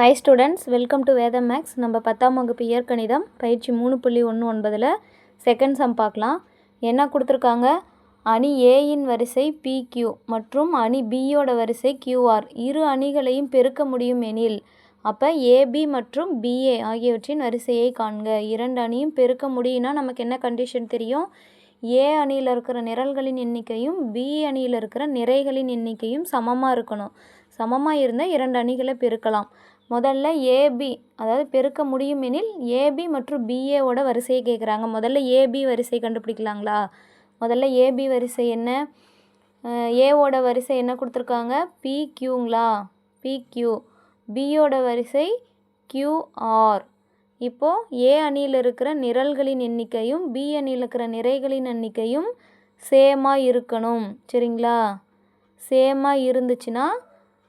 Hi students, welcome to வேதம் maths. நம்ம 10ஆம் வகுப்பு இயற்கணிதம் பயிற்சி 3.19 செகண்ட் சம் பார்க்கலாம். என்ன கொடுத்துருக்காங்க? அணி ஏயின் வரிசை PQ மற்றும் அணி பியோட வரிசை QR இரு அணிகளையும் பெருக்க முடியும் எனில் அப்போ AB மற்றும் BA ஆகியவற்றின் வரிசையை காண்க. இரண்டு அணியும் பெருக்க முடியும்னா நமக்கு என்ன கண்டிஷன் தெரியும்? A அணியில் இருக்கிற நிரல்களின் எண்ணிக்கையும் B அணியில் இருக்கிற நிறைகளின் எண்ணிக்கையும் சமமாக இருக்கணும். சமமாக இருந்தால் இரண்டு அணிகளை பெருக்கலாம். முதல்ல ஏபி, அதாவது பெருக்க முடியும் எனில் ஏபி மற்றும் பிஏவோட வரிசையை கேட்குறாங்க. முதல்ல ஏபி வரிசை கண்டுபிடிக்கலாங்களா? முதல்ல ஏபி வரிசை என்ன? ஏவோட வரிசை என்ன கொடுத்துருக்காங்க? PQங்களா? PQ. பியோட வரிசை QR. இப்போது ஏ அணியில் இருக்கிற நிரல்களின் எண்ணிக்கையும் பி அணியில் இருக்கிற நிறைகளின் எண்ணிக்கையும் சேமாக இருக்கணும். சரிங்களா? சேமாக இருந்துச்சுன்னா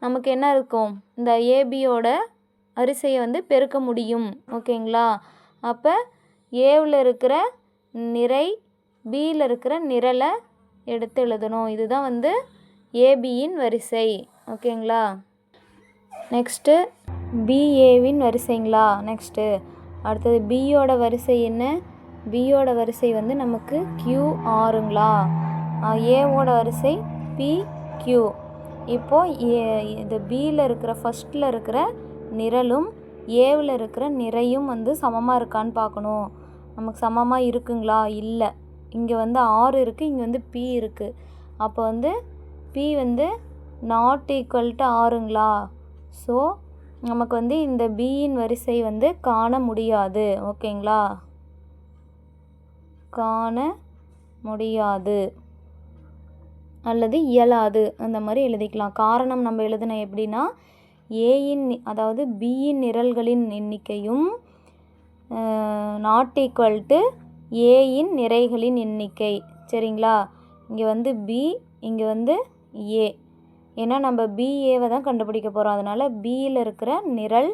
நமக்கு என்ன இருக்கும்? இந்த ஏபியோட வரிசையை பெருக்க முடியும். ஓகேங்களா? அப்போ ஏவில் இருக்கிற நிறை பியில் இருக்கிற நிரலை எடுத்து எழுதணும். இதுதான் ஏபியின் வரிசை. ஓகேங்களா? நெக்ஸ்ட்டு பிஏவின் வரிசைங்களா? நெக்ஸ்ட்டு அடுத்தது பியோட வரிசை என்ன? பியோட வரிசை நமக்கு QRங்களா? ஏவோட வரிசை PQ. இப்போது இது பியில் இருக்கிற ஃபஸ்ட்டில் இருக்கிற நிரலும் ஏவில் இருக்கிற நிறையும் சமமாக இருக்கான்னு பார்க்கணும். நமக்கு சமமாக இருக்குங்களா? இல்லை. இங்கே R இருக்குது, இங்கே P இருக்குது. அப்போ P நாட் ஈக்குவல் டு Rங்களா? ஸோ நமக்கு இந்த பியின் வரிசை காண முடியாது. ஓகேங்களா? காண முடியாது அல்லது இயலாது, அந்த மாதிரி எழுதிக்கலாம். காரணம் நம்ம எழுதின எப்படின்னா, ஏயின் அதாவது பியின் நிரல்களின் எண்ணிக்கையும் நாட் ஈக்குவல் டு ஏயின் நிறைகளின் எண்ணிக்கை. சரிங்களா? இங்கே பி, இங்கே ஏ. ஏன்னா நம்ம பிஏவை தான் கண்டுபிடிக்க போகிறோம். அதனால் பியில் இருக்கிற நிரல்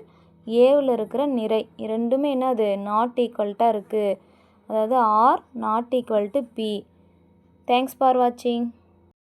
ஏவில் இருக்கிற நிறை ரெண்டுமே என்னது? நாட் ஈக்குவல்ட்டாக இருக்குது. அதாவது R not equal to P. Thanks for வாட்சிங்.